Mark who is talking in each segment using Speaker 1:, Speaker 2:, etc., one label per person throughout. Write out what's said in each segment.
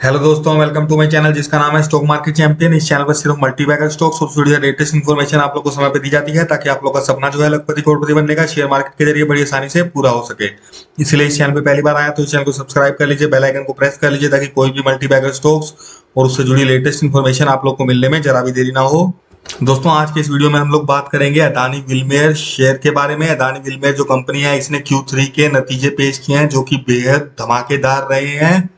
Speaker 1: Hello दोस्तों, welcome to my channel जिसका नाम है स्टॉक मार्केट चैंपियन। इस चैनल पर सिर्फ मल्टीबैगर स्टॉक्स और जुड़ी लेटेस्ट इन्फॉर्मेशन आप लोग को समय पे दी जाती है ताकि आप लोग का सपना जो है लखपति करोड़पति बनने का शेयर मार्केट के जरिए बड़ी आसानी से पूरा हो सके। इसलिए इस चैनल पे पहली बार आया तो इस चैनल को सब्सक्राइब कर लीजिए, बेल आइकन को प्रेस कर लीजिए ताकि कोई भी मल्टीबैगर स्टॉक्स और उससे जुड़ी लेटेस्ट इन्फॉर्मेशन आप लोग को मिलने में जरा भी देरी ना हो। दोस्तों, आज के इस वीडियो में हम लोग बात करेंगे अदानी विल्मेर शेयर के बारे में। अदानी विल्मेर जो कंपनी है, इसने Q3 के नतीजे पेश किए हैं जो कि बेहद धमाकेदार रहे हैं।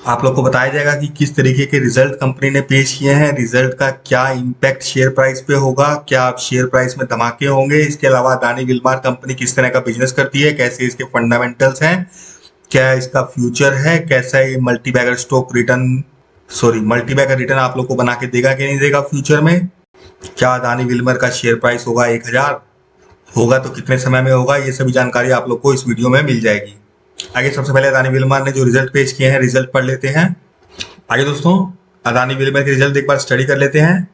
Speaker 1: आप लोग को बताया जाएगा कि किस तरीके के रिजल्ट कंपनी ने पेश किए हैं, रिजल्ट का क्या इम्पैक्ट शेयर प्राइस पे होगा, क्या शेयर प्राइस में धमाके होंगे। इसके अलावा अदानी विल्मार कंपनी किस तरह का बिजनेस करती है, कैसे इसके फंडामेंटल्स हैं, क्या इसका फ्यूचर है, कैसा ये मल्टीबैगर रिटर्न आप लोग को बना के देगा कि नहीं देगा फ्यूचर में, क्या अदानी विल्मर का शेयर प्राइस होगा 1000, होगा तो कितने समय में होगा, ये सभी जानकारी आप लोग को इस वीडियो में मिल जाएगी। आगे सबसे पहले अदानी विल्मर ने जो रिजल्ट पेश किए हैं, रिजल्ट पढ़ लेते हैं। आगे दोस्तों, अदानी विल्मर के रिजल्ट एक बार स्टडी कर लेते हैं।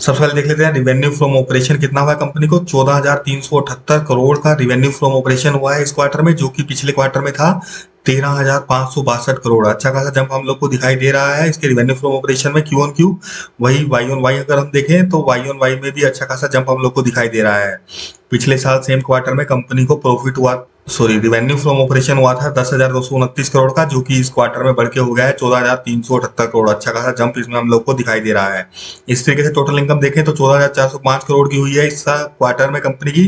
Speaker 1: सबसे पहले देख लेते हैं रेवेन्यू फ्रॉम ऑपरेशन कितना हुआ कंपनी को। 14,378 करोड़ का रेवेन्यू फ्रॉम ऑपरेशन हुआ है इस क्वार्टर में, जो कि पिछले क्वार्टर में था 13,562 करोड़। अच्छा खासा जंप हम लोग को दिखाई दे रहा है इसके रेवेन्यू फ्रॉम ऑपरेशन में क्यू ऑन क्यू। वही वाई ऑन वाई अगर हम देखें तो वाई ऑन वाई में भी अच्छा खासा जंप हम लोग को दिखाई दे रहा है। पिछले साल सेम क्वार्टर में कंपनी को रेवेन्यू फ्रॉम ऑपरेशन हुआ था 10,229 करोड़ का, जो कि इस क्वार्टर में बढ़ के हो गया है 14,378 करोड़। अच्छा खासा जंप इसमें हम लोग को दिखाई दे रहा है। इस तरीके से टोटल इनकम देखें तो 14,405 करोड़ की हुई है इस क्वार्टर में कंपनी की।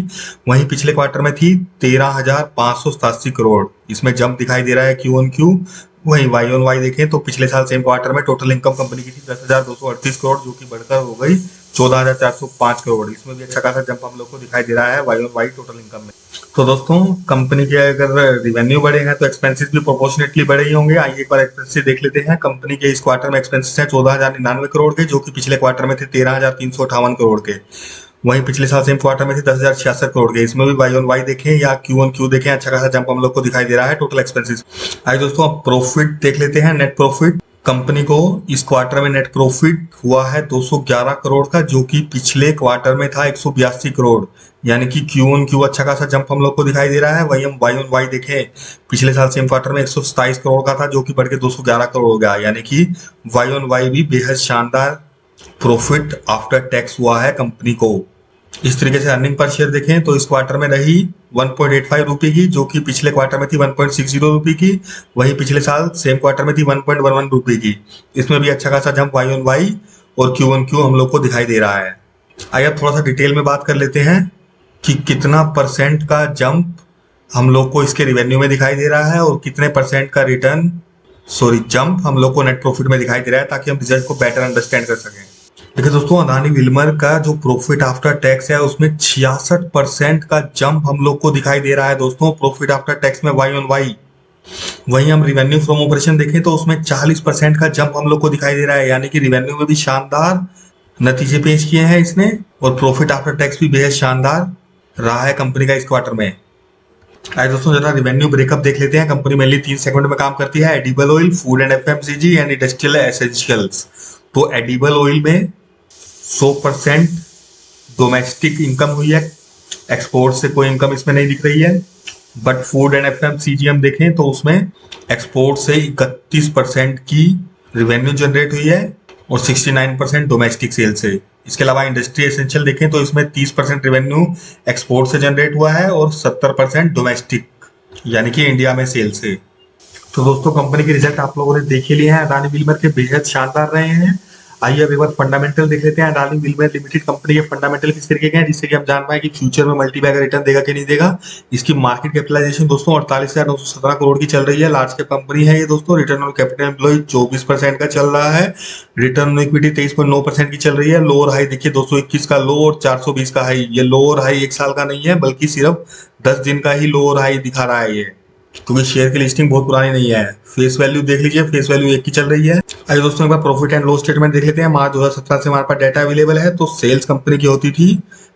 Speaker 1: वहीं पिछले क्वार्टर में थी 13,587 करोड़। इसमें जंप दिखाई दे रहा है क्यू ऑन क्यू। वहीं वाई ऑन वाई देखें तो पिछले साल सेम क्वार्टर में टोटल इनकम कंपनी की थी 10,238 करोड़, जो कि बढ़कर हो गई 14,405 करोड़। इसमें भी अच्छा खासा जंप हम लोग को दिखाई दे रहा है Y on Y total income में। तो दोस्तों, कंपनी के अगर रिवेन्यू बढ़े हैं तो एक्सपेंसेस भी प्रोपोर्शनेटली बढ़े ही होंगे। आइए एक बार एक्सपेंसेस देख लेते हैं। कंपनी के इस क्वार्टर में एक्सपेंसेस हैं 14,099 करोड़ के, जो कि पिछले क्वार्टर में थे 13,358 करोड़ के। वहीं पिछले साल सेम क्वार्टर में थे 10,066 करोड़ के। इसमें भी वाई ऑन वाई देखें या क्यू ऑन क्यू देखें, अच्छा खासा जंप हम लोग को दिखाई दे रहा है टोटल एक्सपेंसेस। आइए दोस्तों, अब प्रॉफिट देख लेते हैं। नेट प्रॉफिट कंपनी को इस क्वार्टर में नेट प्रॉफिट हुआ है 211 करोड़ का, जो कि पिछले क्वार्टर में था 182 करोड़। यानी कि क्यू ऑन क्यू अच्छा खासा जंप हम लोग को दिखाई दे रहा है। वही हम वाई ऑन वाई देखें, पिछले साल सेम क्वार्टर में 127 करोड़ का था, जो कि बढ़ के 211 करोड़ हो गया। यानी कि वाई ऑन वाई भी बेहद शानदार प्रॉफिट आफ्टर टैक्स हुआ है कंपनी को। इस तरीके से अर्निंग पर शेयर देखें तो इस क्वार्टर में रही 1.85 रुपए की, जो कि पिछले क्वार्टर में थी 1.60 रुपए की। वहीं पिछले साल सेम क्वार्टर में थी 1.11 रुपए की। इसमें भी अच्छा खासा जंप वाई ऑन वाई और क्यू ऑन क्यू हम लोग को दिखाई दे रहा है। आइए अब थोड़ा सा डिटेल में बात कर लेते हैं कि कितना परसेंट का जंप हम लोग को इसके रिवेन्यू में दिखाई दे रहा है और कितने परसेंट का जंप हम लोग को नेट प्रॉफिट में दिखाई दे रहा है, ताकि हम रिजल्ट को बेटर अंडरस्टैंड कर सकें। देखिए दोस्तों, अदानी विल्मर का जो प्रॉफिट आफ्टर टैक्स है उसमें 66% का जंप हम लोग को दिखाई दे रहा है दोस्तों, प्रॉफिट आफ्टर टैक्स में वाई ऑन वाई। वहीं हम रिवेन्यू फ्रॉम ऑपरेशन देखें तो उसमें 40% का जंप हम लोग को दिखाई दे रहा है। यानी कि रिवेन्यू में भी शानदार नतीजे पेश किए हैं इसने और प्रॉफिट आफ्टर टैक्स भी बेहद शानदार रहा है कंपनी का इस क्वार्टर में। आइए दोस्तों, जरा रिवेन्यू ब्रेकअप देख लेते हैं। कंपनी मेनली 3 सेगमेंट में काम करती है, edible oil, food and FMCG and industrial essentials. तो एडिबल ऑयल में 100% डोमेस्टिक इनकम हुई है, एक्सपोर्ट से कोई इनकम इसमें नहीं दिख रही है। बट फूड एंड एफएमसीजी हम देखें तो उसमें एक्सपोर्ट से 31% की रिवेन्यू जनरेट हुई है और 69% डोमेस्टिक सेल से। इसके अलावा इंडस्ट्री एसेंशियल देखें तो इसमें 30% रेवेन्यू एक्सपोर्ट से जनरेट हुआ है और 70% डोमेस्टिक यानी कि इंडिया में सेल से। तो दोस्तों, कंपनी के रिजल्ट आप लोगों ने देख ही लिए हैं, अदानी विल्मर के बेहद शानदार रहे हैं। आइए अब एक बार फंडामेंटल देख लेते हैं। अदानी विल्मर लिमिटेड कंपनी के फंडामेंटल किस तरीके के हैं, जिससे कि हम जान पाए कि फ्यूचर में मल्टीबैगर रिटर्न देगा कि नहीं देगा। इसकी मार्केट कैपिटलाइजेशन दोस्तों 48,917 करोड़ की चल रही है। लार्ज कैप कंपनी है ये दोस्तों। रिटर्न ऑन कैपिटल एम्प्लॉय 24% का चल रहा है। रिटर्न ऑन इक्विटी 23.9% की चल रही है। लो और हाई देखिए 221 का लो और 420 का हाई। ये लो और हाई एक साल का नहीं है, बल्कि सिर्फ 10 दिन का ही लो और हाई दिखा रहा है ये, क्योंकि शेयर की लिस्टिंग बहुत पुरानी नहीं है। फेस वैल्यू देख लीजिए, फेस वैल्यू 1 की चल रही है। आइए दोस्तों, एक बार प्रॉफिट एंड लॉस स्टेटमेंट देख लेते हैं। मार्च 2017 से हमारे पास डाटा अवेलेबल है। तो सेल्स कंपनी की होती थी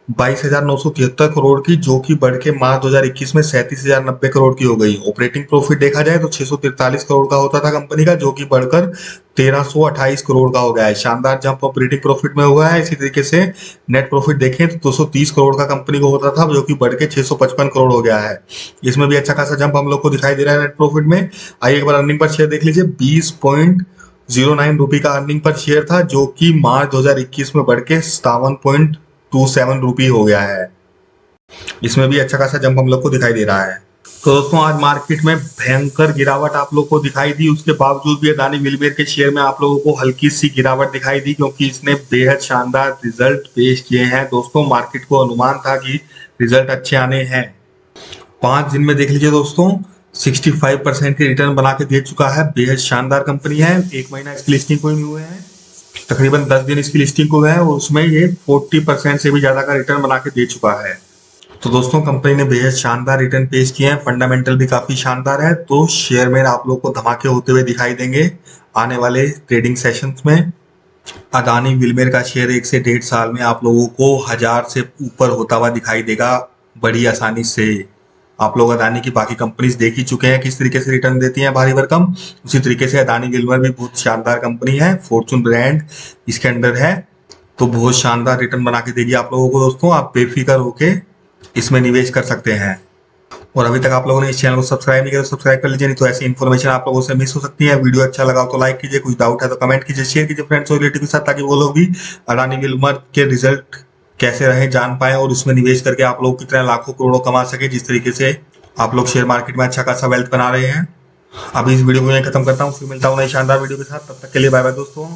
Speaker 1: 22,973 करोड़ की, जो कि बढ़ के मार्च 2021 में 37,090 करोड़ की हो गई। ऑपरेटिंग प्रॉफिट देखा जाए तो 643 करोड़ का होता था कंपनी का, जो कि बढ़कर 1328 करोड़ का हो गया है। शानदार जंप ऑपरेटिंग प्रॉफिट में हुआ है। इसी तरीके से नेट प्रॉफिट देखें तो 230 करोड़ का कंपनी को होता था, जो कि बढ़ के 655 करोड़ हो गया है। इसमें भी अच्छा खासा जंप हम लोग को दिखाई दे रहा है नेट प्रॉफिट में। आइए एक बार अर्निंग पर शेयर देख लीजिए। 20.09 रुपये का अर्निंग पर शेयर था, जो कि मार्च 2021 में बढ़ के 57.27 रुपये हो गया है। इसमें भी अच्छा खासा जंप हम लोग को दिखाई दे रहा है। तो दोस्तों आज मार्केट में भयंकर गिरावट आप लोग को दिखाई दी, उसके बावजूद भी अदानी विलमेर के शेयर में आप लोगों को हल्की सी गिरावट दिखाई दी, क्योंकि इसने बेहद शानदार रिजल्ट पेश किए हैं। दोस्तों मार्केट को अनुमान था कि रिजल्ट अच्छे आने हैं। 5 दिन में देख लीजिए दोस्तों, 65% के रिटर्न बना के दे चुका है। बेहद शानदार कंपनी है। 1 महीना इसकी लिस्टिंग को हुए हैं, तकरीबन 10 दिन इसकी लिस्टिंग को हुए हैं, और उसमें ये 40% से भी ज्यादा का रिटर्न बना के दे चुका है। तो दोस्तों कंपनी ने बेहद शानदार रिटर्न पेश किए हैं। फंडामेंटल भी काफी शानदार है। तो शेयर में आप लोग को धमाके होते हुए दिखाई देंगे आने वाले ट्रेडिंग सेशंस में। अदानी विलमेर का शेयर 1 से 1.5 साल में आप लोगों को 1000 से ऊपर होता हुआ दिखाई देगा बड़ी आसानी से। आप लोग अदानी की बाकी कंपनीज देख ही चुके हैं किस तरीके से रिटर्न देती हैं भारी भरकम। उसी तरीके से अदानी विलमर भी बहुत शानदार कंपनी है। फॉर्चून ब्रांड इसके अंडर है, तो बहुत शानदार रिटर्न बना के देगी आप लोगों को। दोस्तों आप बेफिक्र होके इसमें निवेश कर सकते हैं। और अभी तक आप लोगों ने इस चैनल को सब्सक्राइब नहीं किया तो सब्सक्राइब कर लीजिए, नहीं तो ऐसी इन्फॉर्मेशन आप लोगों से मिस हो सकती है। वीडियो अच्छा लगा तो लाइक कीजिए, कुछ डाउट है तो कमेंट कीजिए, शेयर कीजिए फ्रेंड्स और रिलेटिव के साथ, ताकि वो लोग भी अडानी विलमर के रिजल्ट कैसे रहे जान पाए और उसमें निवेश करके आप लोग कितने लाखों करोड़ों कमा सके, जिस तरीके से आप लोग शेयर मार्केट में अच्छा खासा वेल्थ बना रहे हैं। अभी इस वीडियो को यहीं खत्म करता हूँ, फिर मिलता हूँ नई शानदार वीडियो के साथ। तब तक के लिए बाय बाय दोस्तों।